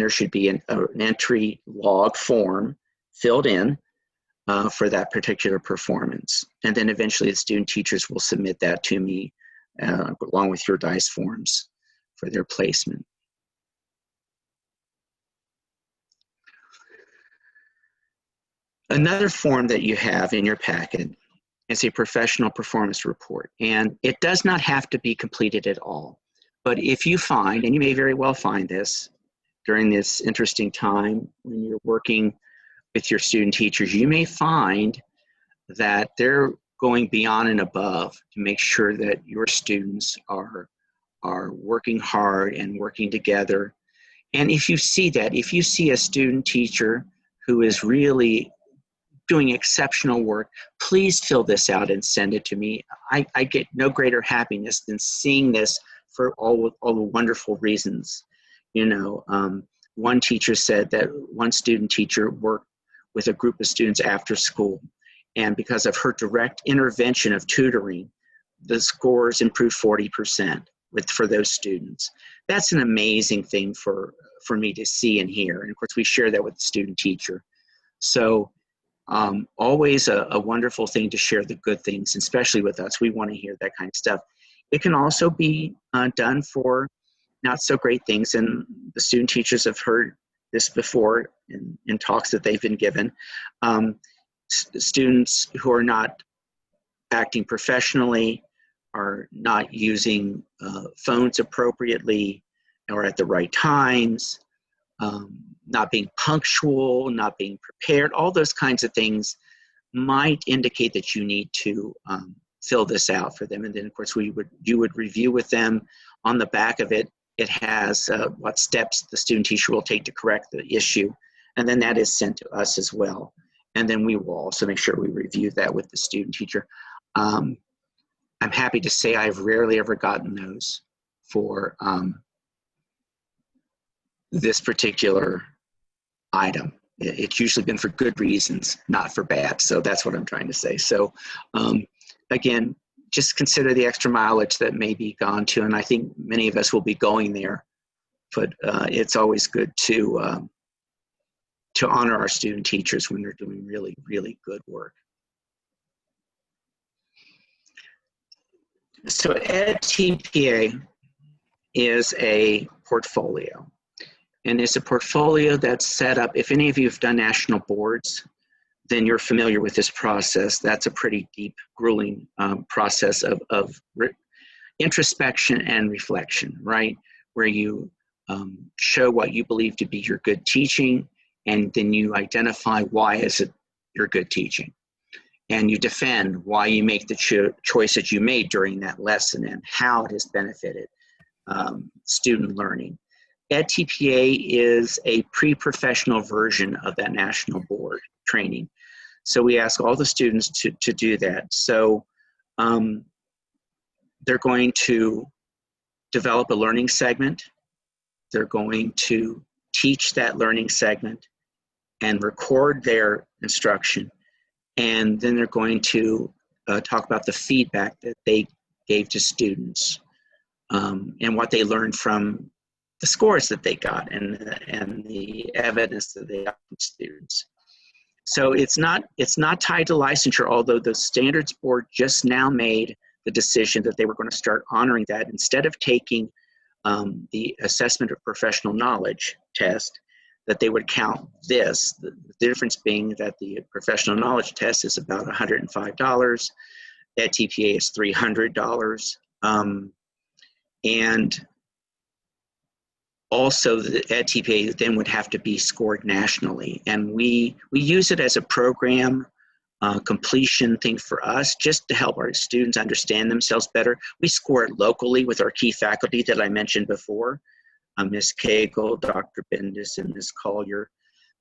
there should be an entry log form filled in for that particular performance. And then eventually the student teachers will submit that to me along with your DICE forms for their placement. Another form that you have in your packet is a professional performance report. And it does not have to be completed at all. But if you find, and you may very well find this during this interesting time when you're working with your student teachers, you may find that they're going beyond and above to make sure that your students are working hard and working together. And if you see that, if you see a student teacher who is really doing exceptional work, please fill this out and send it to me. I get no greater happiness than seeing this for all the wonderful reasons. You know, one teacher said that one student teacher worked with a group of students after school, and because of her direct intervention of tutoring, the scores improved 40% for those students. That's an amazing thing for me to see and hear. And of course, we share that with the student teacher. So always a wonderful thing to share the good things, especially with us. We want to hear that kind of stuff. It can also be done for not so great things, and the student teachers have heard this before in talks that they've been given. Students who are not acting professionally, are not using phones appropriately or at the right times, not being punctual, not being prepared, all those kinds of things might indicate that you need to fill this out for them. And then of course you would review with them. On the back of it, it has what steps the student teacher will take to correct the issue. And then that is sent to us as well. And then we will also make sure we review that with the student teacher. I'm happy to say I've rarely ever gotten those for this particular item. It's usually been for good reasons, not for bad. So that's what I'm trying to say. So again, just consider the extra mileage that may be gone to, and I think many of us will be going there, but it's always good to honor our student teachers when they're doing really, really good work. So EDPA is a portfolio, and it's a portfolio that's set up. If any of you have done national boards, then you're familiar with this process. That's a pretty deep, grueling process of introspection and reflection, right? Where you show what you believe to be your good teaching, and then you identify why is it your good teaching. And you defend why you make the choice that you made during that lesson and how it has benefited student learning. EDPA is a pre-professional version of that national board training. So we ask all the students to do that. So they're going to develop a learning segment. They're going to teach that learning segment and record their instruction. And then they're going to talk about the feedback that they gave to students and what they learned from the scores that they got and the evidence that they got from students. So it's not tied to licensure, although the standards board just now made the decision that they were going to start honoring that. Instead of taking the assessment of professional knowledge test, that they would count this. The difference being that the professional knowledge test is about $105, EDPA is $300, and also the EDPA then would have to be scored nationally. And we use it as a program completion thing for us, just to help our students understand themselves better. We score it locally with our key faculty that I mentioned before. Ms. Cagle, Dr. Bendis, and Ms. Collier.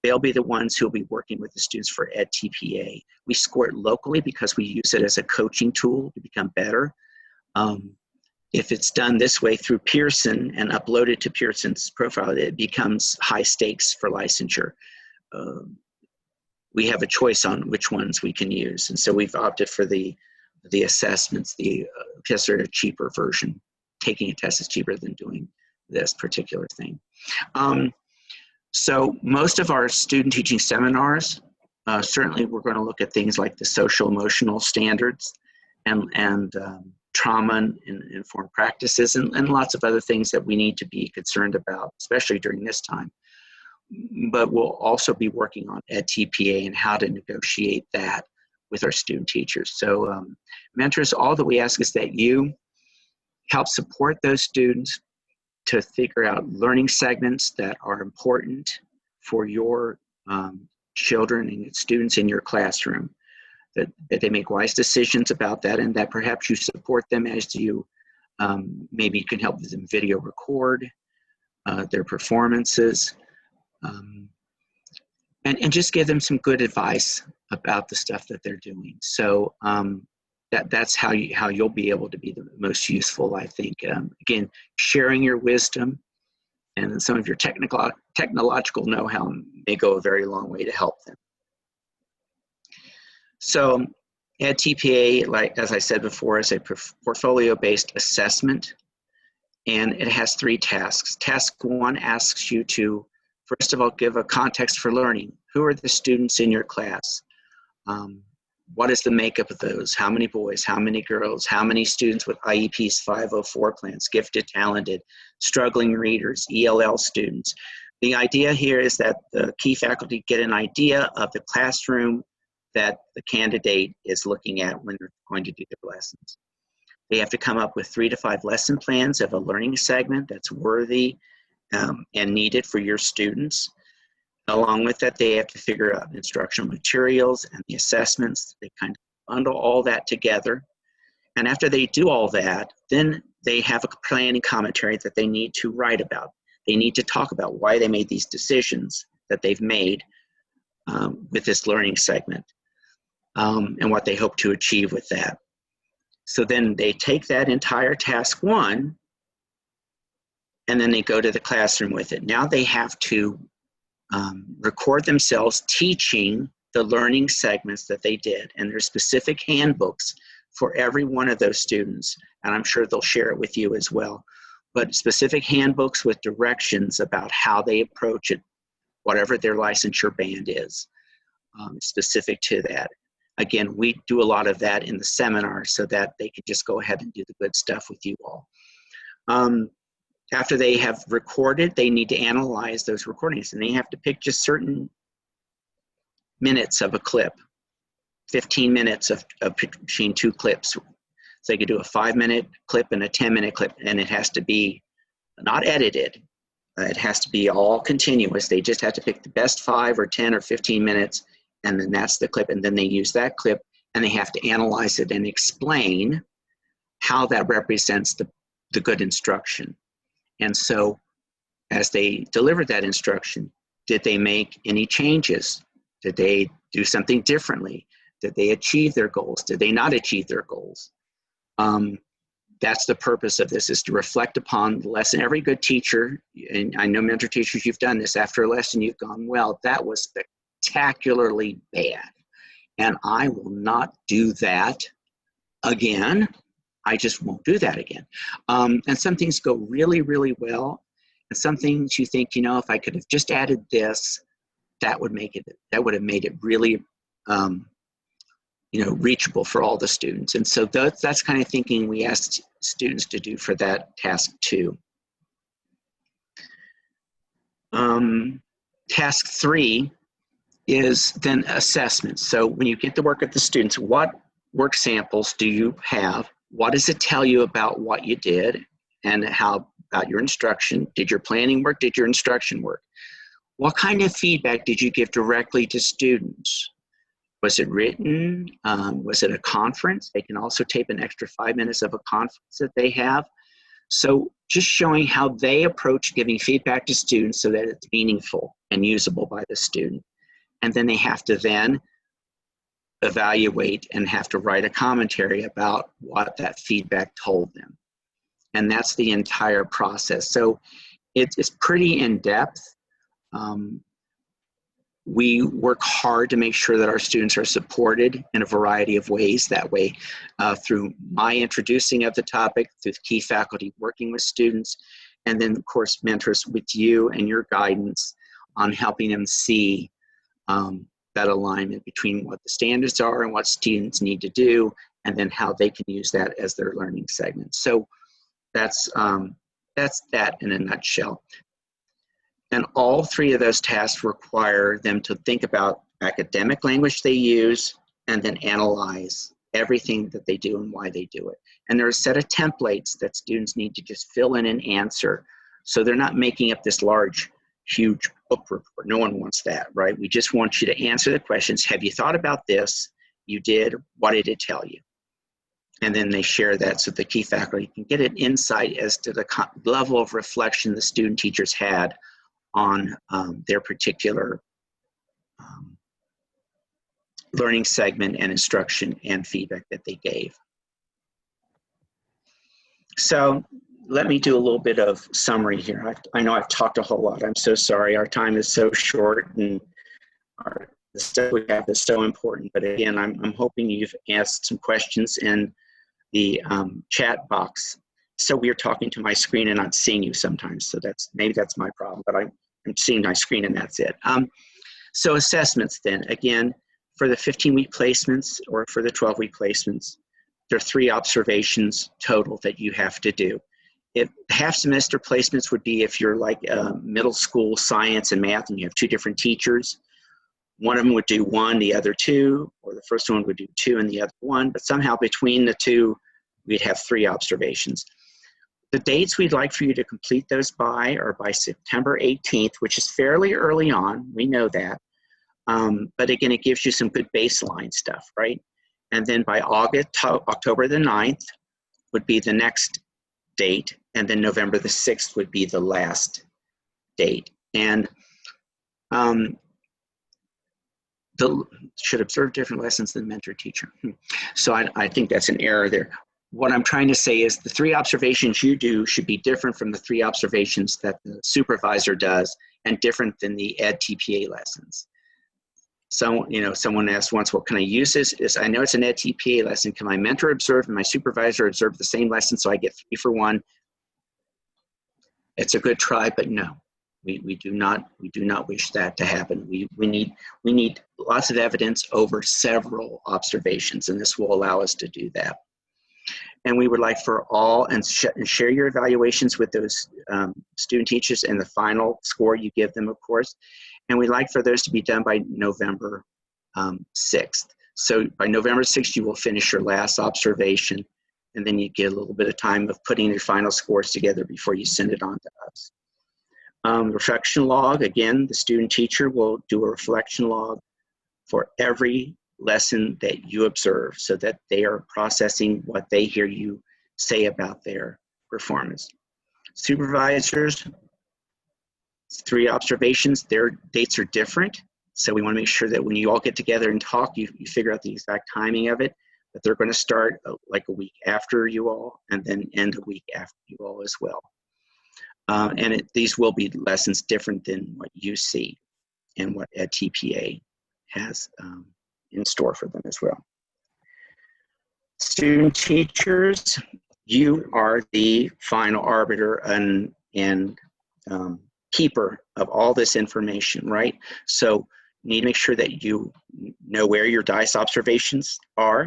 They'll be the ones who'll be working with the students for EDPA. We score it locally because we use it as a coaching tool to become better. If it's done this way through Pearson and uploaded to Pearson's profile, it becomes high stakes for licensure. We have a choice on which ones we can use. And so we've opted for the assessments, the tests are a cheaper version. Taking a test is cheaper than doing this particular thing. So most of our student teaching seminars, certainly we're going to look at things like the social emotional standards and trauma and informed practices and lots of other things that we need to be concerned about, especially during this time. But we'll also be working on EDPA and how to negotiate that with our student teachers. So mentors, all that we ask is that you help support those students to figure out learning segments that are important for your children and students in your classroom, that they make wise decisions about that, and that perhaps you support them as you maybe you can help them video record their performances, and just give them some good advice about the stuff that they're doing. So that's how you'll be able to be the most useful, I think. Again, sharing your wisdom and some of your technological know-how may go a very long way to help them. So EDPA, like as I said before, is a portfolio-based assessment, and it has 3 tasks. Task 1 asks you to, first of all, give a context for learning. Who are the students in your class? What is the makeup of those? How many boys, how many girls, how many students with IEPs 504 plans, gifted, talented, struggling readers, ELL students? The idea here is that the key faculty get an idea of the classroom that the candidate is looking at when they're going to do their lessons. They have to come up with 3 to 5 lesson plans of a learning segment that's worthy and needed for your students. Along with that, they have to figure out instructional materials and the assessments. They kind of bundle all that together. And after they do all that, then they have a planning commentary that they need to write about. They need to talk about why they made these decisions that they've made with this learning segment and what they hope to achieve with that. So then they take that entire task 1 and then they go to the classroom with it. Now they have to record themselves teaching the learning segments that they did. And there's specific handbooks for every one of those students. And I'm sure they'll share it with you as well. But specific handbooks with directions about how they approach it, whatever their licensure band is, specific to that. Again, we do a lot of that in the seminar so that they can just go ahead and do the good stuff with you all. After they have recorded, they need to analyze those recordings, and they have to pick just certain minutes of a clip, 15 minutes of between 2 clips. So they could do a 5-minute clip and a 10-minute clip, and it has to be not edited. It has to be all continuous. They just have to pick the best 5 or 10 or 15 minutes, and then that's the clip, and then they use that clip, and they have to analyze it and explain how that represents the good instruction. And so as they delivered that instruction, did they make any changes? Did they do something differently? Did they achieve their goals? Did they not achieve their goals? That's the purpose of this, is to reflect upon the lesson. Every good teacher, and I know mentor teachers, you've done this, after a lesson you've gone, well, that was spectacularly bad, and I will not do that again. I just won't do that again. And some things go really, really well. And some things you think, you know, if I could have just added this, that would have made it really, you know, reachable for all the students. And so that's kind of thinking we asked students to do for that task 2. Task 3 is then assessment. So when you get to work with the students, what work samples do you have? What does it tell you about what you did and how about your instruction? Did your planning work? Did your instruction work? What kind of feedback did you give directly to students? Was it written? Was it a conference? They can also tape an extra 5 minutes of a conference that they have. So just showing how they approach giving feedback to students so that it's meaningful and usable by the student. And then they have to then evaluate and have to write a commentary about what that feedback told them. And that's the entire process. So it's pretty in-depth. We work hard to make sure that our students are supported in a variety of ways. That way, through my introducing of the topic, through the key faculty working with students, and then, of course, mentors with you and your guidance on helping them see that alignment between what the standards are and what students need to do, and then how they can use that as their learning segment. So that's that in a nutshell. And all three of those tasks require them to think about academic language they use and then analyze everything that they do and why they do it. And there are a set of templates that students need to just fill in and answer. So they're not making up this large, huge book report. No one wants that, right? We just want you to answer the questions. Have you thought about this? You did. What did it tell you? And then they share that so the key faculty can get an insight as to the level of reflection the student teachers had on their particular learning segment and instruction and feedback that they gave. So let me do a little bit of summary here. I know I've talked a whole lot. I'm so sorry. Our time is so short and the stuff we have is so important. But again, I'm hoping you've asked some questions in the chat box. So we're talking to my screen and not seeing you sometimes. So maybe that's my problem, but I'm seeing my screen and that's it. So assessments then, again, for the 15-week placements or for the 12-week placements, there are 3 observations total that you have to do. If half semester placements would be if you're like middle school science and math and you have 2 different teachers. One of them would do 1, the other 2, or the first one would do 2 and the other 1, but somehow between the 2, we'd have 3 observations. The dates we'd like for you to complete those by are by September 18th, which is fairly early on, we know that. But again, it gives you some good baseline stuff, right? And then by October the 9th would be the next date, and then November the 6th would be the last date. And should observe different lessons than mentor teacher. So I think that's an error there. What I'm trying to say is the 3 observations you do should be different from the 3 observations that the supervisor does and different than the EDPA lessons. So, someone asked once, well, can I use this? I know it's an EDPA lesson. Can my mentor observe and my supervisor observe the same lesson so I get 3 for 1? It's a good try, but no, we do not wish that to happen. We need lots of evidence over several observations, and this will allow us to do that. And we would like for all, and share your evaluations with those student teachers and the final score you give them, of course. And we'd like for those to be done by November 6th. So by November 6th, you will finish your last observation, and then you get a little bit of time of putting your final scores together before you send it on to us. Reflection log, again, the student teacher will do a reflection log for every lesson that you observe so that they are processing what they hear you say about their performance. Supervisors, 3 observations, their dates are different. So we want to make sure that when you all get together and talk, you figure out the exact timing of it, but they're going to start like a week after you all and then end a week after you all as well. And these will be lessons different than what you see and what EDPA has in store for them as well. Student teachers, you are the final arbiter and keeper of all this information, right? So you need to make sure that you know where your DICE observations are.